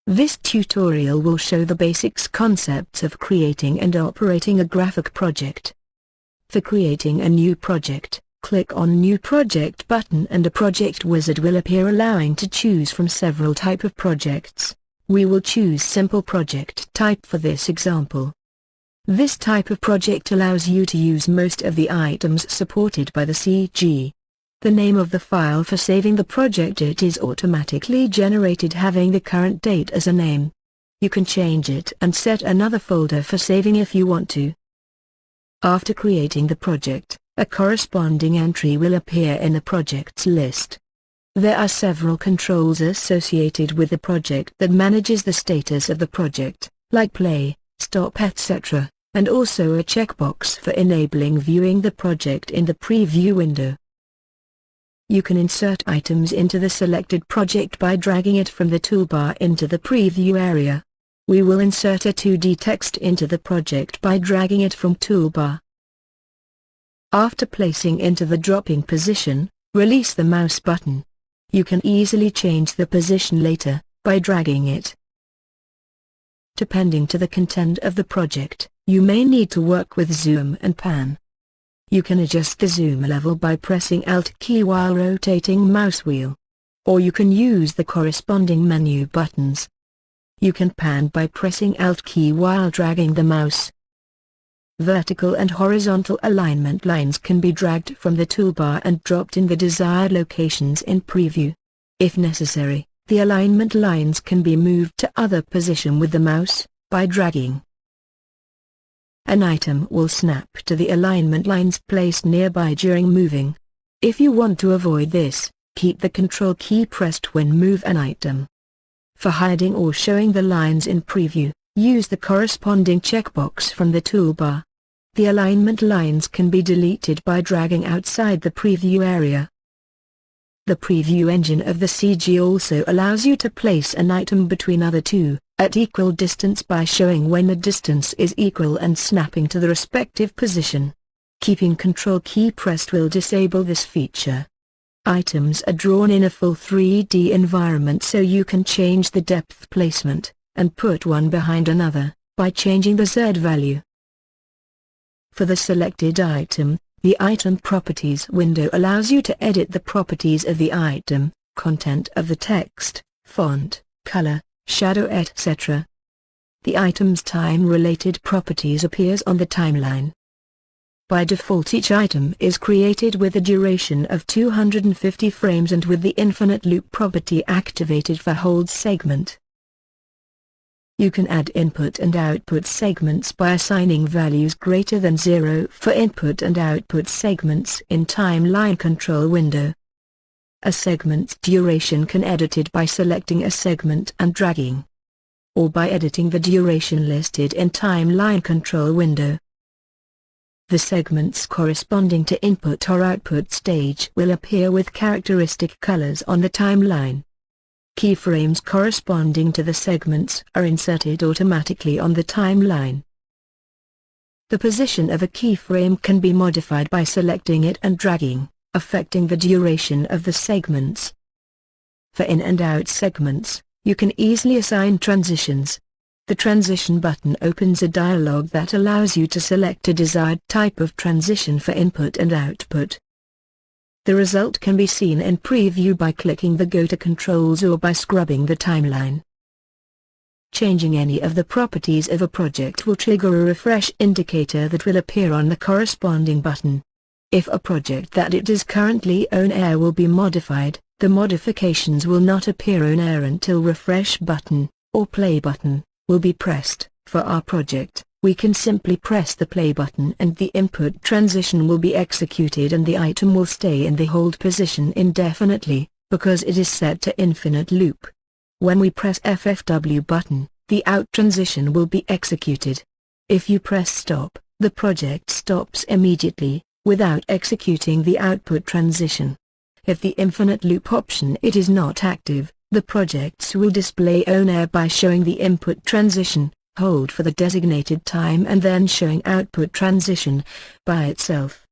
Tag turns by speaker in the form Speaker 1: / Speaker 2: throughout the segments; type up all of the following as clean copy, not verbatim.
Speaker 1: This tutorial will show the basics concepts of creating and operating a graphic project. For creating a new project, click on New Project button and a project wizard will appear allowing to choose from several type of projects. We will choose Simple Project Type for this example. This type of project allows you to use most of the items supported by the CG. The name of the file for saving the project, it is automatically generated having the current date as a name. You can change it and set another folder for saving if you want to. After creating the project, a corresponding entry will appear in the projects list. There are several controls associated with the project that manages the status of the project, like play, stop, etc., and also a checkbox for enabling viewing the project in the preview window. You can insert items into the selected project by dragging it from the toolbar into the preview area. We will insert a 2D text into the project by dragging it from toolbar. After placing into the dropping position, release the mouse button. You can easily change the position later, by dragging it. Depending to the content of the project, you may need to work with zoom and pan. You can adjust the zoom level by pressing Alt key while rotating mouse wheel. Or you can use the corresponding menu buttons. You can pan by pressing Alt key while dragging the mouse. Vertical and horizontal alignment lines can be dragged from the toolbar and dropped in the desired locations in preview. If necessary, the alignment lines can be moved to other position with the mouse, by dragging. An item will snap to the alignment lines placed nearby during moving. If you want to avoid this, keep the Control key pressed when move an item. For hiding or showing the lines in preview, use the corresponding checkbox from the toolbar. The alignment lines can be deleted by dragging outside the preview area. The preview engine of the CG also allows you to place an item between other two, at equal distance by showing when the distance is equal and snapping to the respective position. Keeping Control key pressed will disable this feature. Items are drawn in a full 3D environment so you can change the depth placement, and put one behind another, by changing the Z value. For the selected item, the Item Properties window allows you to edit the properties of the item, content of the text, font, color, shadow, etc. The item's time-related properties appears on the timeline. By default each item is created with a duration of 250 frames and with the infinite loop property activated for hold segment. You can add input and output segments by assigning values greater than 0 for input and output segments in Timeline Control window. A segment's duration can be edited by selecting a segment and dragging, or by editing the duration listed in Timeline Control window. The segments corresponding to input or output stage will appear with characteristic colors on the timeline. Keyframes corresponding to the segments are inserted automatically on the timeline. The position of a keyframe can be modified by selecting it and dragging, affecting the duration of the segments. For in and out segments, you can easily assign transitions. The transition button opens a dialog that allows you to select a desired type of transition for input and output. The result can be seen in preview by clicking the Go to Controls or by scrubbing the timeline. Changing any of the properties of a project will trigger a refresh indicator that will appear on the corresponding button. If a project that it is currently on air will be modified, the modifications will not appear on air until refresh button, or play button, will be pressed. For our project, we can simply press the play button and the input transition will be executed and the item will stay in the hold position indefinitely, because it is set to infinite loop. When we press FFW button, the out transition will be executed. If you press stop, the project stops immediately, without executing the output transition. If the infinite loop option it is not active, the projects will display on air by showing the input transition, hold for the designated time and then showing output transition, by itself.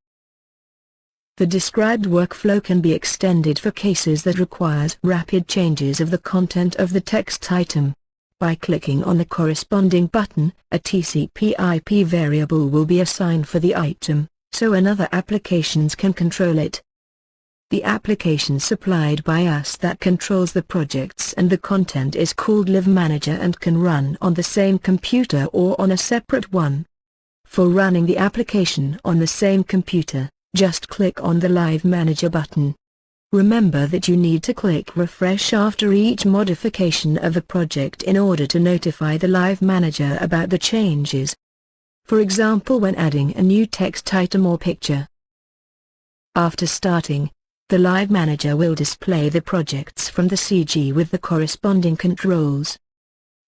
Speaker 1: The described workflow can be extended for cases that requires rapid changes of the content of the text item. By clicking on the corresponding button, a TCP/IP variable will be assigned for the item, so another applications can control it. The application supplied by us that controls the projects and the content is called Live Manager and can run on the same computer or on a separate one. For running the application on the same computer, just click on the Live Manager button. Remember that you need to click refresh after each modification of a project in order to notify the Live Manager about the changes. For example, when adding a new text item or picture. After starting, the Live Manager will display the projects from the CG with the corresponding controls.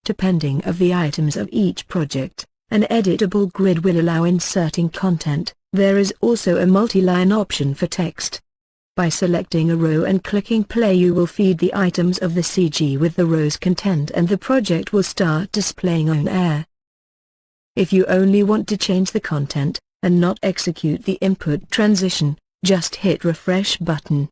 Speaker 1: Depending on the items of each project, an editable grid will allow inserting content. There is also a multi-line option for text. By selecting a row and clicking play, you will feed the items of the CG with the row's content and the project will start displaying on air. If you only want to change the content, and not execute the input transition, just hit refresh button.